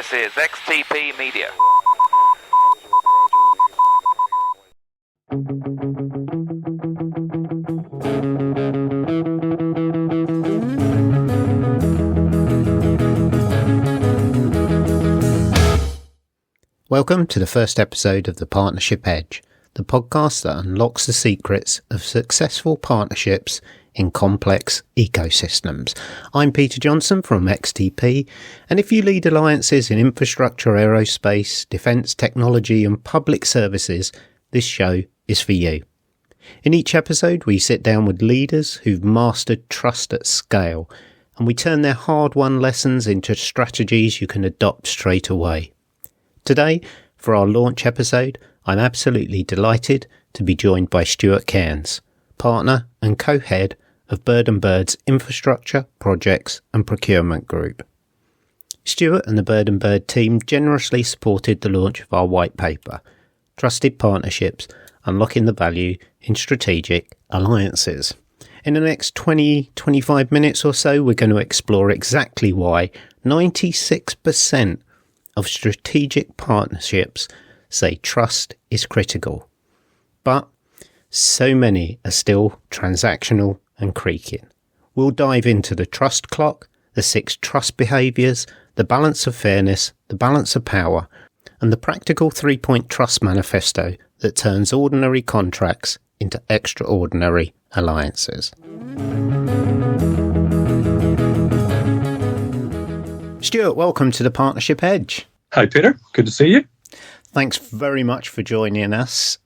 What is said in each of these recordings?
This is XTP Media. Welcome to the first episode of the Partnership Edge, the podcast that unlocks the secrets of successful partnerships in complex ecosystems. I'm Peter Johnson from XTP, and if you lead alliances in infrastructure, aerospace, defence, technology and public services, this show is for you. In each episode, we sit down with leaders who've mastered trust at scale, and we turn their hard-won lessons into strategies you can adopt straight away. Today, for our launch episode, I'm absolutely delighted to be joined by Stuart Cairns, partner and co-head of Bird & Bird's Infrastructure, Projects and Procurement Group. Stuart and the Bird & Bird team generously supported the launch of our white paper, Trusted Partnerships, Unlocking the Value in Strategic Alliances. In the next 20-25 minutes or so, we're going to explore exactly why 96% of strategic partnerships say trust is critical. But so many are still transactional and creaking. We'll dive into the trust clock, the 6 trust behaviours, the balance of fairness, the balance of power, and the practical 3-point trust manifesto that turns ordinary contracts into extraordinary alliances. Stuart, welcome to the Partnership Edge. Hi, Peter. Good to see you. Thanks very much for joining us.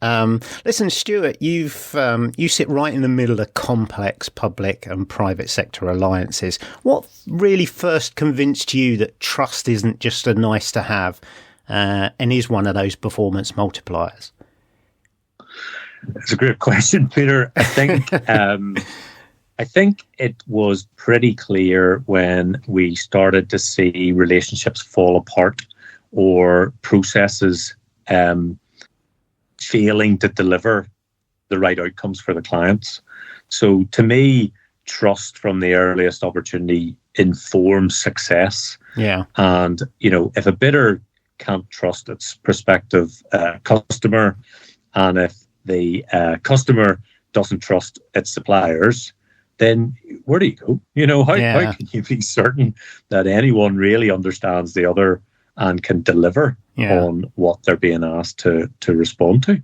Listen, Stuart, you sit right in the middle of complex public and private sector alliances. What really first convinced you that trust isn't just a nice to have and is one of those performance multipliers? It's a great question, Peter. I think it was pretty clear when we started to see relationships fall apart or processes failing to deliver the right outcomes for the clients. So to me, trust from the earliest opportunity informs success. Yeah. And, if a bidder can't trust its prospective customer, and if the customer doesn't trust its suppliers, then where do you go? How can you be certain that anyone really understands the other and can deliver on what they're being asked to respond to?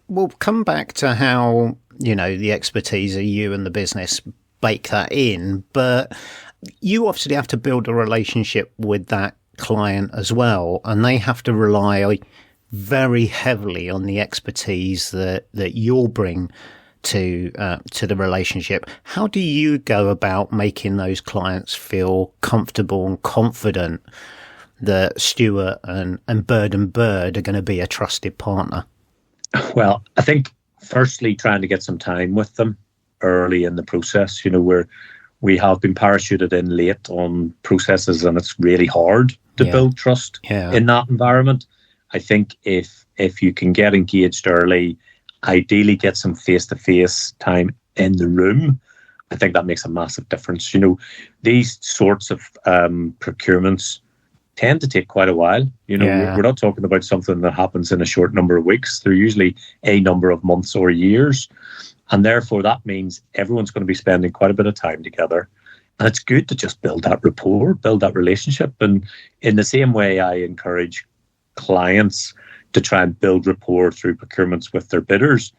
We'll come back to how, the expertise of you and the business bake that in, but you obviously have to build a relationship with that client as well, and they have to rely very heavily on the expertise that you'll bring to the relationship. How do you go about making those clients feel comfortable and confident that Stuart and Bird & Bird are going to be a trusted partner? Well, I think firstly trying to get some time with them early in the process. We have been parachuted in late on processes, and it's really hard to build trust in that environment. I think if you can get engaged early, ideally get some face-to-face time in the room, I think that makes a massive difference. These sorts of procurements tend to take quite a while. We're not talking about something that happens in a short number of weeks. They're usually a number of months or years. And therefore, that means everyone's going to be spending quite a bit of time together. And it's good to just build that rapport, build that relationship. And in the same way, I encourage clients to try and build rapport through procurements with their bidders.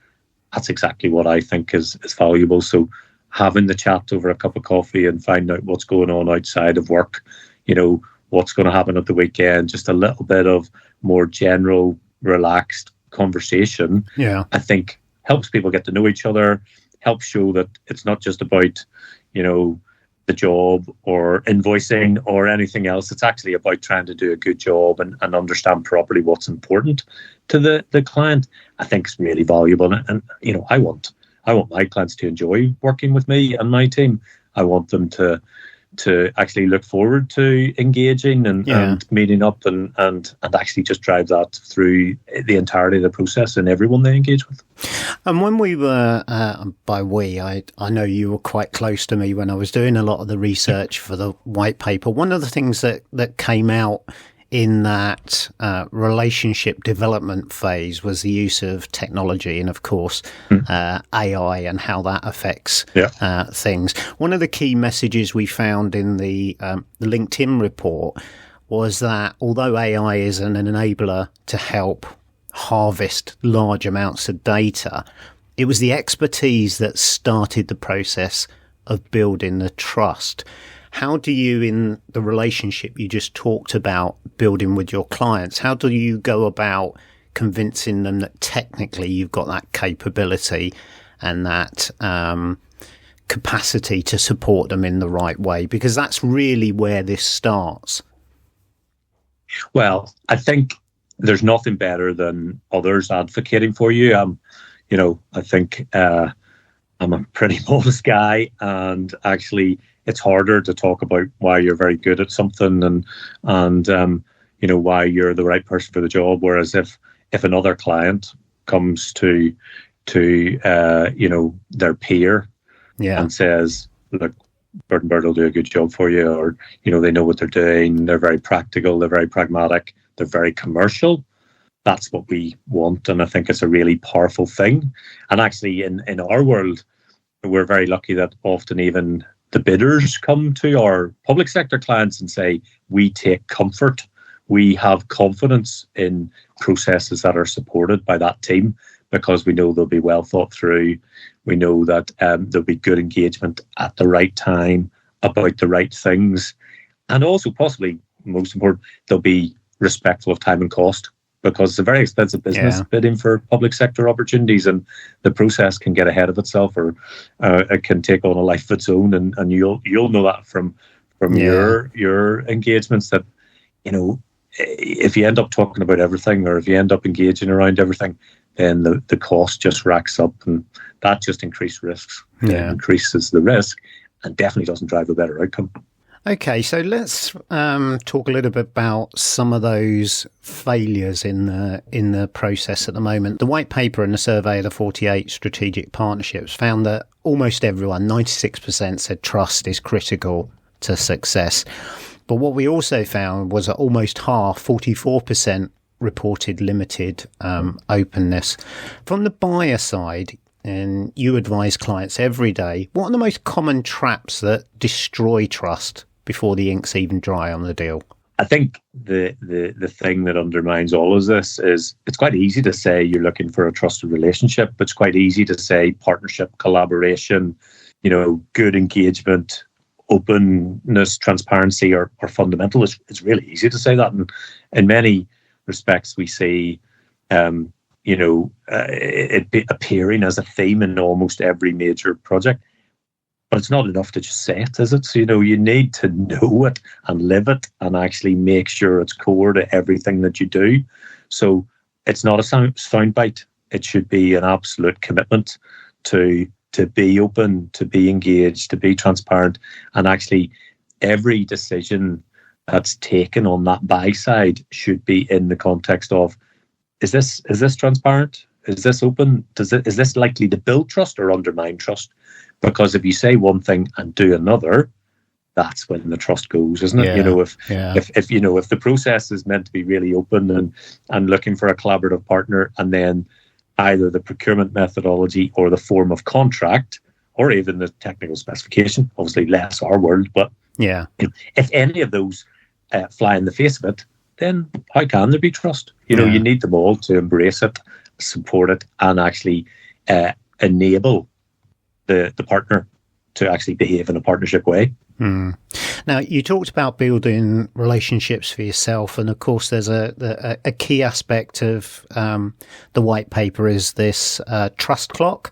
That's exactly what I think is valuable. So having the chat over a cup of coffee and find out what's going on outside of work, what's going to happen at the weekend, just a little bit of more general, relaxed conversation, I think helps people get to know each other, helps show that it's not just about, the job or invoicing or anything else. It's actually about trying to do a good job and understand properly what's important to the client. I think it's really valuable. And I want my clients to enjoy working with me and my team. I want them to actually look forward to engaging and meeting up and actually just drive that through the entirety of the process and everyone they engage with. And when we were, by we, I know you were quite close to me when I was doing a lot of the research for the white paper. One of the things that came out in that relationship development phase was the use of technology and, of course, AI and how that affects things. One of the key messages we found in the LinkedIn report was that although AI is an enabler to help harvest large amounts of data, it was the expertise that started the process of building the trust. How do you, in the relationship you just talked about building with your clients, how do you go about convincing them that technically you've got that capability and that capacity to support them in the right way? Because that's really where this starts. Well, I think there's nothing better than others advocating for you. I think I'm a pretty modest guy, and actually it's harder to talk about why you're very good at something and why you're the right person for the job. Whereas if another client comes to their peer and says, look, Bird and Bird will do a good job for you, or they know what they're doing, they're very practical, they're very pragmatic, they're very commercial. That's what we want, and I think it's a really powerful thing. And actually, in our world, we're very lucky that often even the bidders come to our public sector clients and say, we take comfort, we have confidence in processes that are supported by that team, because we know they'll be well thought through. We know that there'll be good engagement at the right time about the right things. And also, possibly most important, they'll be respectful of time and cost, because it's a very expensive business bidding for public sector opportunities, and the process can get ahead of itself, or it can take on a life of its own. And you'll know that from your engagements, that if you end up talking about everything, or if you end up engaging around everything, then the cost just racks up, and that just increases risks. Increases the risk, and definitely doesn't drive a better outcome. Okay, so let's talk a little bit about some of those failures in the process at the moment. The white paper and the survey of the 48 strategic partnerships found that almost everyone, 96%, said trust is critical to success. But what we also found was that almost half, 44%, reported limited openness. From the buyer side, and you advise clients every day, what are the most common traps that destroy trust before the ink's even dry on the deal? I think the thing that undermines all of this is it's quite easy to say you're looking for a trusted relationship. It's quite easy to say partnership, collaboration, good engagement, openness, transparency are fundamental. It's really easy to say that. And in many respects, we see it appearing as a theme in almost every major project. But it's not enough to just say it, is it? So, you need to know it and live it and actually make sure it's core to everything that you do. So it's not a soundbite. It should be an absolute commitment to be open, to be engaged, to be transparent. And actually, every decision that's taken on that buy side should be in the context of, is this transparent? Is this open? Is this likely to build trust or undermine trust? Because if you say one thing and do another, that's when the trust goes, isn't it? If the process is meant to be really open and looking for a collaborative partner, and then either the procurement methodology or the form of contract or even the technical specification, obviously less our world, but if any of those fly in the face of it, then how can there be trust? You need them all to embrace it, support it, and actually enable the partner to actually behave in a partnership way. Now, you talked about building relationships for yourself, and of course there's a key aspect of the white paper is this trust clock,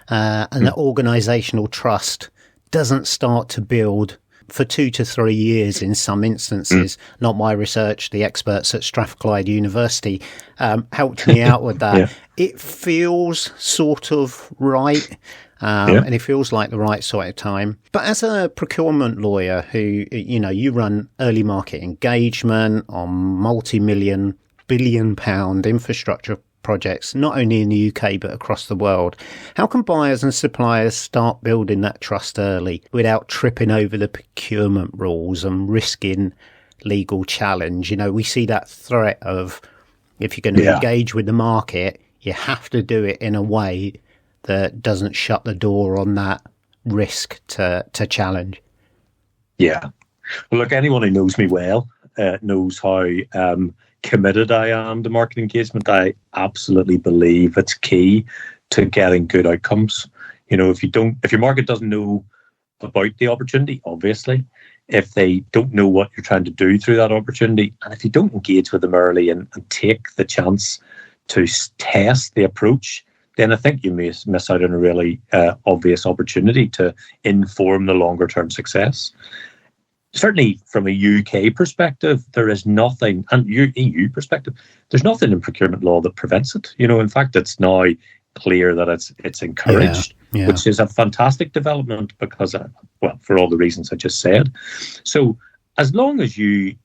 and the organisational trust doesn't start to build for 2 to 3 years in some instances. Not my research, the experts at Strathclyde University helped me out with that. It feels sort of right. And it feels like the right sort of time. But as a procurement lawyer who, you run early market engagement on multi-million, billion-pound infrastructure projects, not only in the UK, but across the world, how can buyers and suppliers start building that trust early without tripping over the procurement rules and risking legal challenge. We see that threat of, if you're going to engage with the market, you have to do it in a way that doesn't shut the door on that risk to challenge. Yeah. Well, look, anyone who knows me well knows how committed I am to market engagement. I absolutely believe it's key to getting good outcomes. If your market doesn't know about the opportunity, obviously, if they don't know what you're trying to do through that opportunity, and if you don't engage with them early and take the chance to test the approach, then I think you miss out on a really obvious opportunity to inform the longer term success. Certainly from a UK perspective, there is nothing, and EU perspective, there's nothing in procurement law that prevents it. In fact, it's now clear that it's encouraged, which is a fantastic development because, for all the reasons I just said. So as long as you,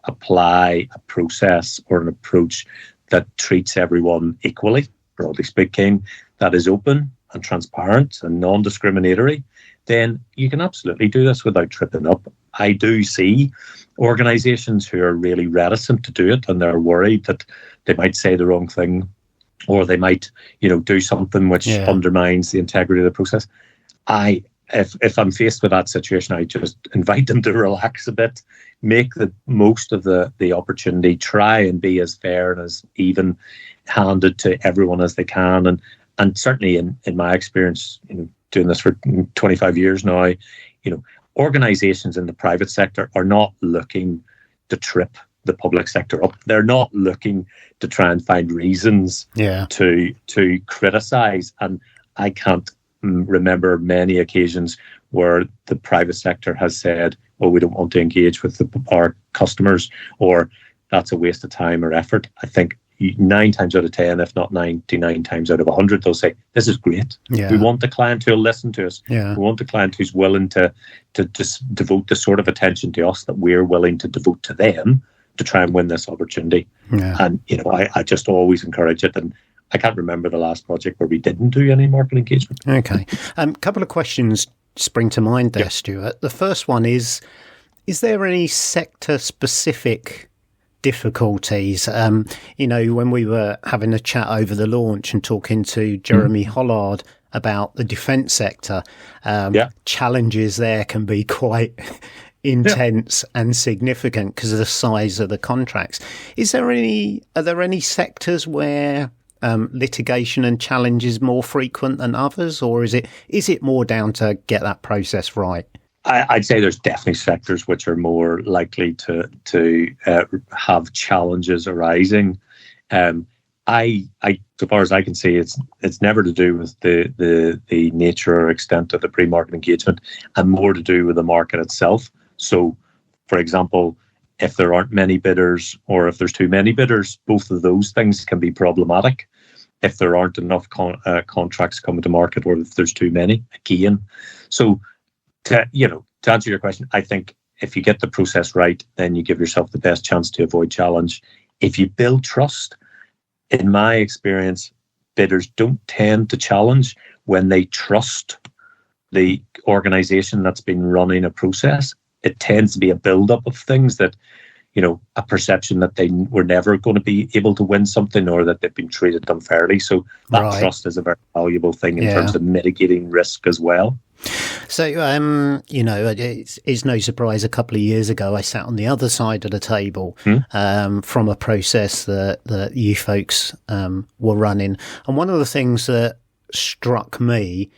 apply a process or an approach that treats everyone equally, broadly speaking, that is open and transparent and non-discriminatory, then you can absolutely do this without tripping up. I do see organisations who are really reticent to do it, and they're worried that they might say the wrong thing, or they might, do something which undermines the integrity of the process. If I'm faced with that situation, I just invite them to relax a bit, make the most of the opportunity, try and be as fair and as even-handed to everyone as they can, and certainly in my experience, doing this for 25 years now, organisations in the private sector are not looking to trip the public sector up. They're not looking to try and find reasons to criticise. And I can't remember many occasions where the private sector has said, "Oh, we don't want to engage with our customers," or "That's a waste of time or effort." I think 9 times out of 10, if not 99 times out of 100, they'll say, "This is great. We want a client who'll listen to us. We want a client who's willing to just devote the sort of attention to us that we're willing to devote to them to try and win this opportunity." And I just always encourage it. And I can't remember the last project where we didn't do any market engagement. Okay. A couple of questions spring to mind there, Stuart. The first one is there any sector specific difficulties? When we were having a chat over the launch and talking to Jeremy Hollard about the defence sector, challenges there can be quite intense and significant because of the size of the contracts. Are there any sectors where litigation and challenge is more frequent than others, or is it more down to get that process right? I'd say there's definitely sectors which are more likely to have challenges arising. I, so far as I can see, it's never to do with the nature or extent of the pre-market engagement, and more to do with the market itself. So, for example, if there aren't many bidders, or if there's too many bidders, both of those things can be problematic. If there aren't enough contracts coming to market, or if there's too many, again. So, to answer your question, I think if you get the process right, then you give yourself the best chance to avoid challenge. If you build trust, in my experience, bidders don't tend to challenge when they trust the organisation that's been running a process. It tends to be a build-up of things that, a perception that they were never going to be able to win something, or that they've been treated unfairly. So that trust is a very valuable thing in terms of mitigating risk as well. So, it's no surprise a couple of years ago I sat on the other side of the table from a process that you folks were running. And one of the things that struck me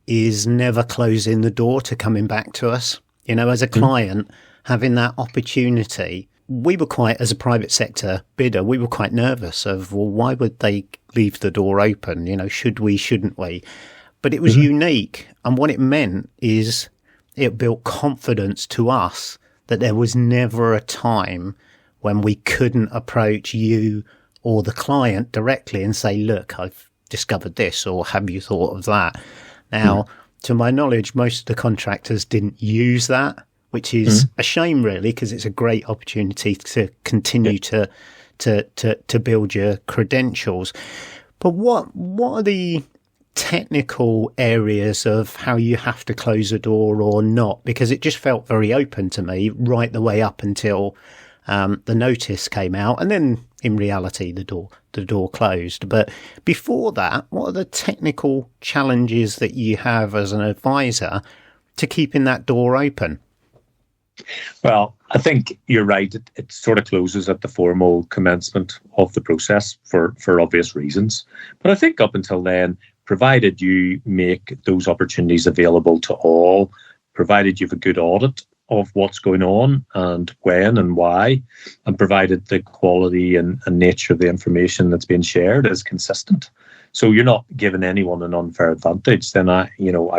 is never closing the door to coming back to us. As a client, having that opportunity, we were quite, as a private sector bidder, we were quite nervous of, well, why would they leave the door open? Should we, shouldn't we? But it was unique. And what it meant is it built confidence to us that there was never a time when we couldn't approach you or the client directly and say, look, I've discovered this, or have you thought of that? Now, to my knowledge, most of the contractors didn't use that, which is a shame, really, because it's a great opportunity to continue to build your credentials. But what are the technical areas of how you have to close a door or not? Because it just felt very open to me right the way up until the notice came out, and then in reality the door closed. But before that, what are the technical challenges that you have as an advisor to keeping that door open? Well, I think you're right. It sort of closes at the formal commencement of the process for obvious reasons. But I think up until then, provided you make those opportunities available to all, provided you have a good audit of what's going on and when and why, and provided the quality and nature of the information that's being shared is consistent, so you're not giving anyone an unfair advantage, then I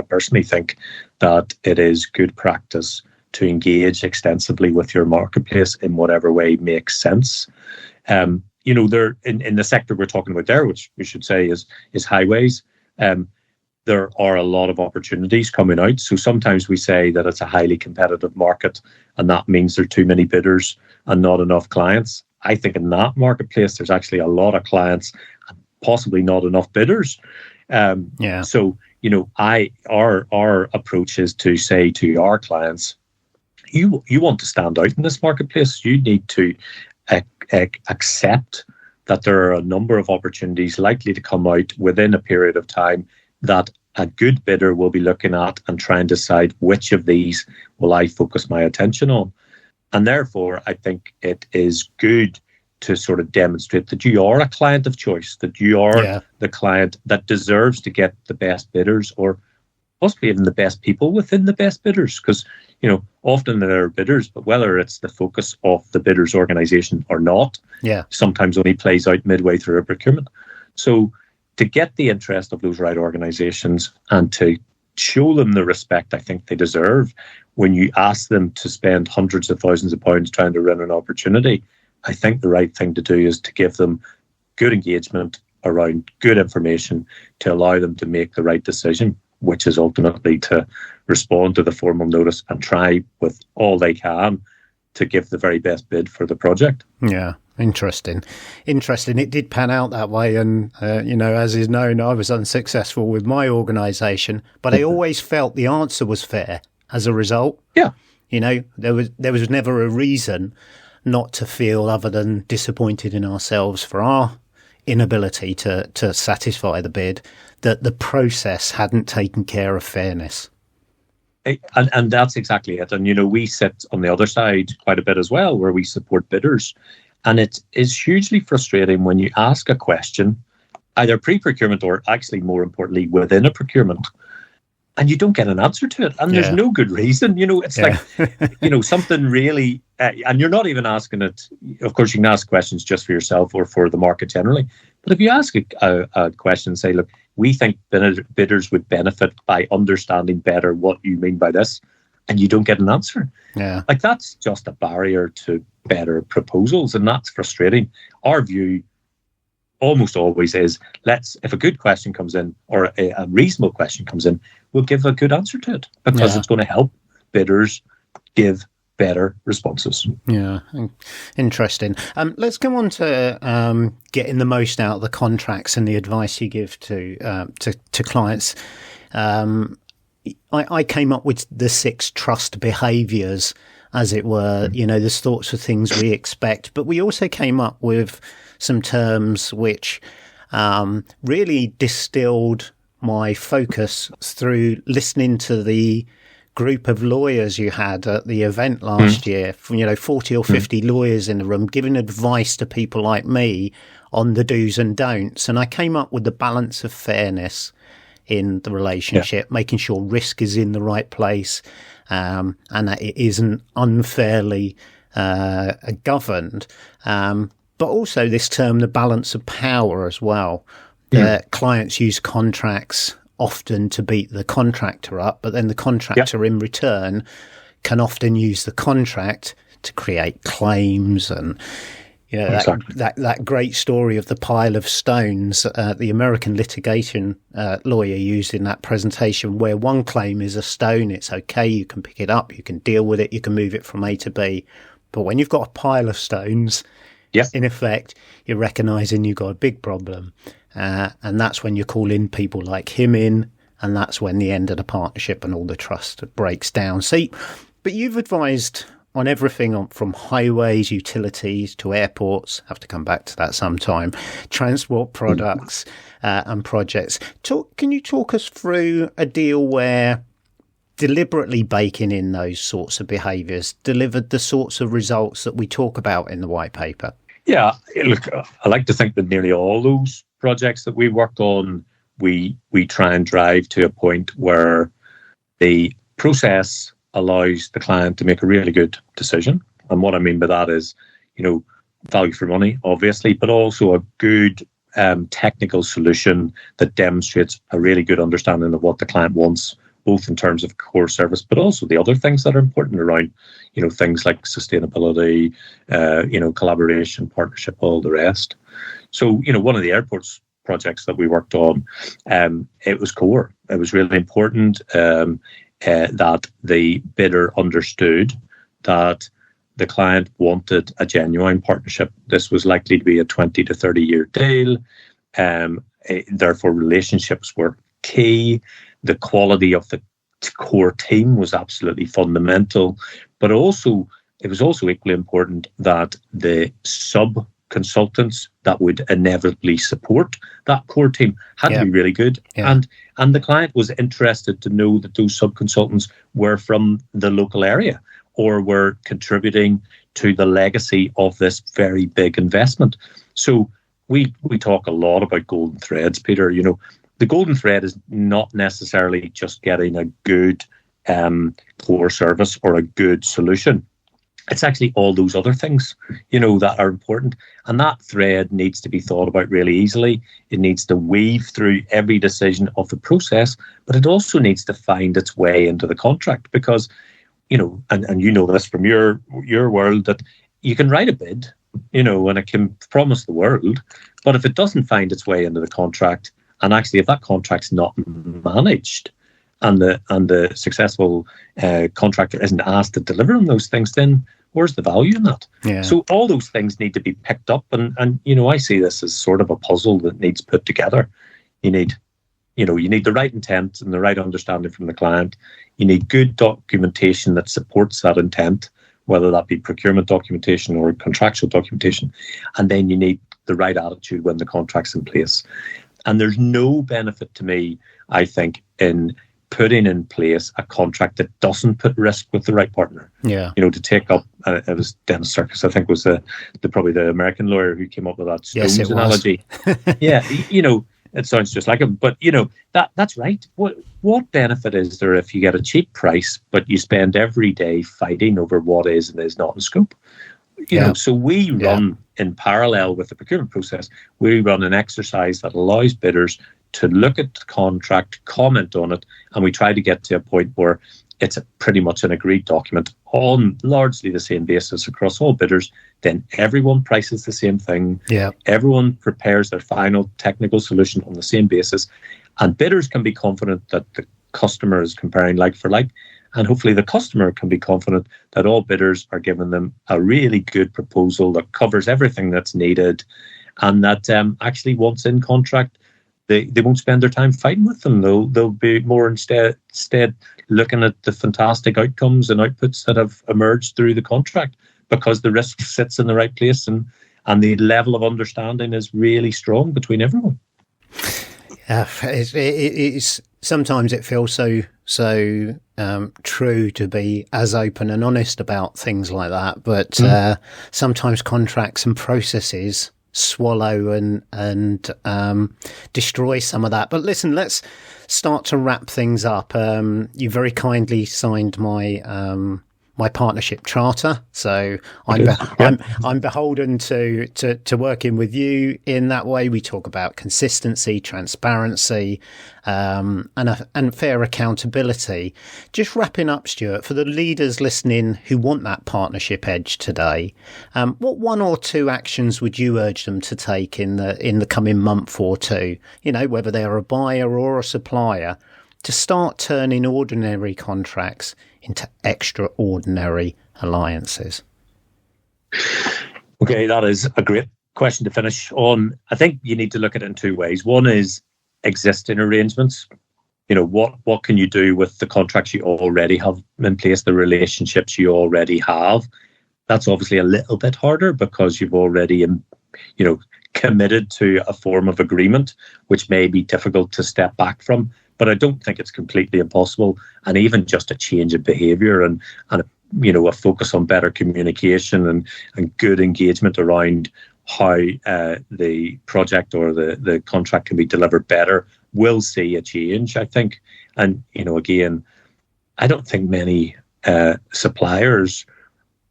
personally think that it is good practice to engage extensively with your marketplace in whatever way makes sense. There in the sector we're talking about there, which we should say is highways. There are a lot of opportunities coming out. So sometimes we say that it's a highly competitive market, and that means there are too many bidders and not enough clients. I think in that marketplace, there's actually a lot of clients and possibly not enough bidders. So, our approach is to say to our clients, you want to stand out in this marketplace. You need to accept that there are a number of opportunities likely to come out within a period of time that a good bidder will be looking at and try and decide which of these will I focus my attention on. And therefore, I think it is good to sort of demonstrate that you are a client of choice, that you are the client that deserves to get the best bidders, or possibly even the best people within the best bidders. Because, often there are bidders, but whether it's the focus of the bidders organisation or not, sometimes only plays out midway through a procurement. So to get the interest of those right organisations and to show them the respect I think they deserve when you ask them to spend hundreds of thousands of pounds trying to run an opportunity, I think the right thing to do is to give them good engagement around good information to allow them to make the right decision, which is ultimately to respond to the formal notice and try with all they can to give the very best bid for the project. Yeah. Interesting. It did pan out that way. And, as is known, I was unsuccessful with my organisation, but I always felt the answer was fair as a result. Yeah. There was never a reason not to feel other than disappointed in ourselves for our inability to satisfy the bid, that the process hadn't taken care of fairness. And that's exactly it. And, we sit on the other side quite a bit as well, where we support bidders. And it is hugely frustrating when you ask a question, either pre-procurement or actually more importantly within a procurement, and you don't get an answer to it. And there's no good reason. It's like, something really, and you're not even asking it. Of course, you can ask questions just for yourself or for the market generally. But if you ask a question and say, look, we think bidders would benefit by understanding better what you mean by this, and you don't get an answer. Yeah. Like, that's just a barrier to better proposals, and that's frustrating. Our view almost always is, if a good question comes in or a reasonable question comes in, we'll give a good answer to it because it's going to help bidders give better responses. Yeah, interesting. Let's go on to getting the most out of the contracts and the advice you give to clients. I came up with the 6 trust behaviours, as it were. The sorts of things we expect, but we also came up with some terms which really distilled my focus through listening to the group of lawyers you had at the event last year. 40 or 50 lawyers in the room giving advice to people like me on the do's and don'ts. And I came up with the balance of fairness in the relationship, making sure risk is in the right place, and that it isn't unfairly governed. But also this term, the balance of power as well. Clients use contracts often to beat the contractor up, but then the contractor in return can often use the contract to create claims. And that great story of the pile of stones, the American litigation lawyer used in that presentation, where one claim is a stone, it's okay, you can pick it up, you can deal with it, you can move it from A to B. But when you've got a pile of stones, in effect, you're recognising you've got a big problem. and that's when you call in people like him in, and that's when the end of the partnership and all the trust breaks down. See, but you've advised on everything from highways, utilities to airports, have to come back to that sometime, transport products and projects. Can you talk us through a deal where deliberately baking in those sorts of behaviours delivered the sorts of results that we talk about in the white paper? Yeah, look, I like to think that nearly all those projects that we worked on, we try and drive to a point where the process allows the client to make a really good decision. And what I mean by that is, value for money, obviously, but also a good technical solution that demonstrates a really good understanding of what the client wants, both in terms of core service, but also the other things that are important around, things like sustainability, collaboration, partnership, all the rest. So, one of the airports projects that we worked on, it was core. It was really important that the bidder understood that the client wanted a genuine partnership. This was likely to be a 20 to 30 year deal. Therefore, relationships were key. The quality of the core team was absolutely fundamental. But also, it was also equally important that the sub-consultants that would inevitably support that core team had to be really good. Yeah. And the client was interested to know that those sub-consultants were from the local area or were contributing to the legacy of this very big investment. So we talk a lot about golden threads, Peter. The golden thread is not necessarily just getting a good core service or a good solution. It's actually all those other things, that are important. And that thread needs to be thought about really easily. It needs to weave through every decision of the process, but it also needs to find its way into the contract because, and you know this from your world, that you can write a bid, and it can promise the world, but if it doesn't find its way into the contract, and actually if that contract's not managed, and the successful contractor isn't asked to deliver on those things, then where's the value in that? Yeah. So all those things need to be picked up, and I see this as sort of a puzzle that needs put together. You need the right intent and the right understanding from the client. You need good documentation that supports that intent, whether that be procurement documentation or contractual documentation, and then you need the right attitude when the contract's in place. And there's no benefit to me, I think, in putting in place a contract that doesn't put risk with the right partner. Yeah. To take up, it was Dennis Circus, I think, was probably the American lawyer who came up with that Stones analogy. Yeah, it sounds just like him, but that's right. What benefit is there if you get a cheap price, but you spend every day fighting over what is and is not in scope? So we run in parallel with the procurement process. We run an exercise that allows bidders to look at the contract, comment on it, and we try to get to a point where it's pretty much an agreed document on largely the same basis across all bidders. Then everyone prices the same thing. Yeah. Everyone prepares their final technical solution on the same basis, and bidders can be confident that the customer is comparing like for like, and hopefully the customer can be confident that all bidders are giving them a really good proposal that covers everything that's needed, and that actually once in contract, they won't spend their time fighting with them. They'll be more instead looking at the fantastic outcomes and outputs that have emerged through the contract, because the risk sits in the right place and the level of understanding is really strong between everyone. It's sometimes it feels so true to be as open and honest about things like that, but sometimes contracts and processes swallow and destroy some of that. But listen, let's start to wrap things up. You very kindly signed my partnership charter, so I'm beholden to working with you in that way. We talk about consistency, transparency, and fair accountability. Just wrapping up, Stuart, for the leaders listening who want that partnership edge today, what one or two actions would you urge them to take in the coming month or two? Whether they're a buyer or a supplier, to start turning ordinary contracts into extraordinary alliances. Okay, that is a great question to finish on. I think you need to look at it in two ways. One is existing arrangements. What can you do with the contracts you already have in place, the relationships you already have? That's obviously a little bit harder because you've already, committed to a form of agreement, which may be difficult to step back from. But I don't think it's completely impossible. And even just a change of behaviour and a focus on better communication and good engagement around how the project or the contract can be delivered better will see a change, I think. And, again, I don't think many suppliers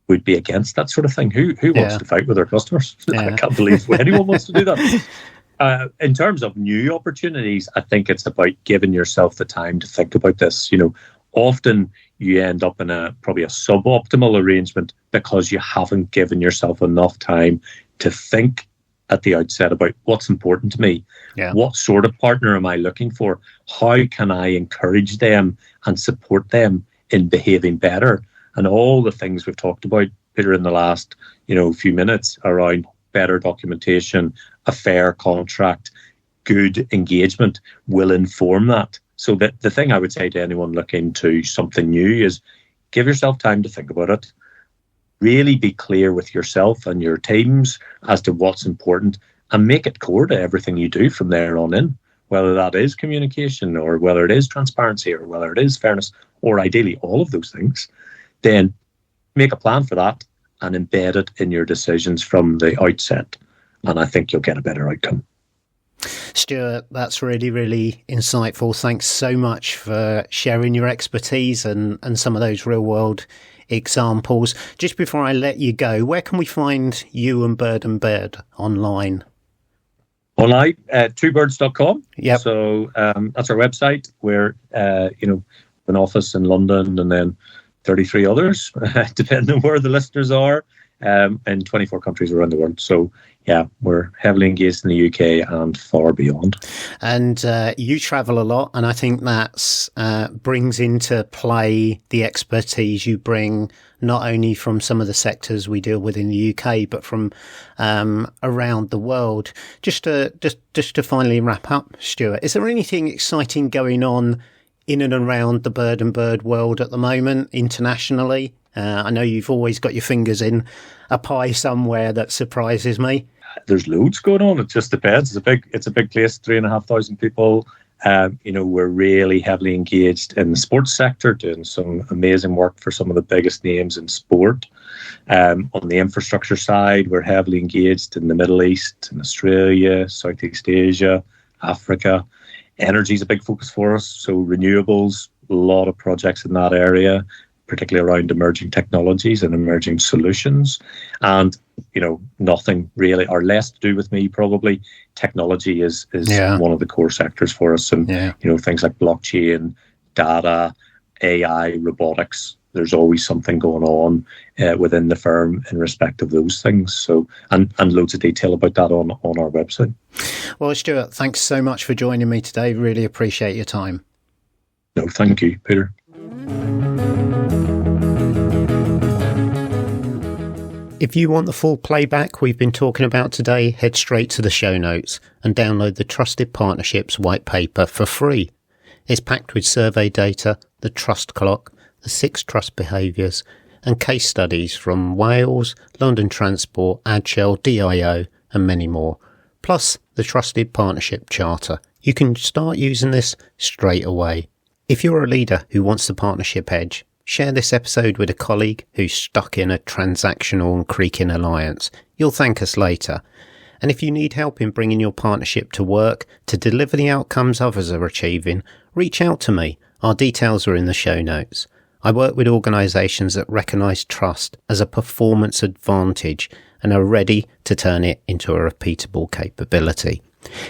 would be against that sort of thing. Who wants to fight with their customers? I can't believe anyone wants to do that. In terms of new opportunities, I think it's about giving yourself the time to think about this. Often you end up in probably a suboptimal arrangement because you haven't given yourself enough time to think at the outset about what's important to me. Yeah. What sort of partner am I looking for? How can I encourage them and support them in behaving better? And all the things we've talked about, Peter, in the last few minutes around better documentation, a fair contract, good engagement will inform that. So that the thing I would say to anyone looking to something new is give yourself time to think about it. Really be clear with yourself and your teams as to what's important and make it core to everything you do from there on in, whether that is communication or whether it is transparency or whether it is fairness or ideally all of those things. Then make a plan for that and embed it in your decisions from the outset. And I think you'll get a better outcome. Stuart, that's really, really insightful. Thanks so much for sharing your expertise and some of those real world examples. Just before I let you go, where can we find you and Bird & Bird online? Online, twobirds.com. Yep. So that's our website. We're, an office in London and then 33 others, depending on where the listeners are, in 24 countries around the world. So, yeah, we're heavily engaged in the UK and far beyond. And you travel a lot, and I think that's brings into play the expertise you bring, not only from some of the sectors we deal with in the UK, but from around the world. Just to finally wrap up, Stuart, is there anything exciting going on in and around the Bird & Bird world at the moment, internationally? I know you've always got your fingers in a pie somewhere that surprises me. There's loads going on. It just depends. It's a big place, 3,500 people. We're really heavily engaged in the sports sector, doing some amazing work for some of the biggest names in sport. On the infrastructure side, we're heavily engaged in the Middle East, in Australia, Southeast Asia, Africa. Energy is a big focus for us. So renewables, a lot of projects in that area, particularly around emerging technologies and emerging solutions. And, nothing really, or less to do with me probably. Technology is one of the core sectors for us. And, things like blockchain, data, AI, robotics, there's always something going on within the firm in respect of those things. So, and loads of detail about that on our website. Well, Stuart, thanks so much for joining me today. Really appreciate your time. No, thank you, Peter. If you want the full playback we've been talking about today, head straight to the show notes and download the Trusted Partnerships white paper for free. It's packed with survey data, the trust clock, the 6 trust behaviours and case studies from Wales, London Transport, Adshel, DIO and many more. Plus the Trusted Partnership Charter. You can start using this straight away. If you're a leader who wants the partnership edge, share this episode with a colleague who's stuck in a transactional and creaking alliance. You'll thank us later. And if you need help in bringing your partnership to work to deliver the outcomes others are achieving, reach out to me. Our details are in the show notes. I work with organisations that recognise trust as a performance advantage and are ready to turn it into a repeatable capability.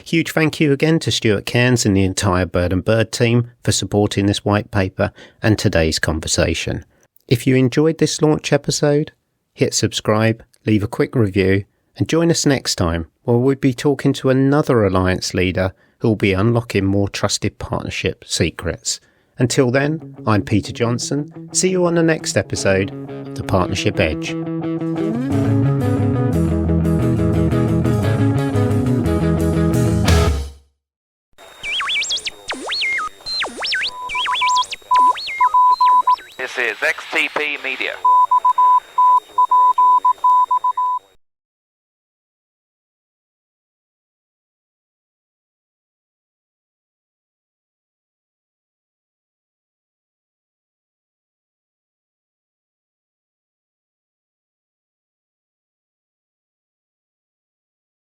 Huge thank you again to Stuart Cairns and the entire Bird & Bird team for supporting this white paper and today's conversation. If you enjoyed this launch episode, hit subscribe, leave a quick review and join us next time where we'll be talking to another alliance leader who will be unlocking more trusted partnership secrets. Until then, I'm Peter Johnson. See you on the next episode of The Partnership Edge. XTP Media.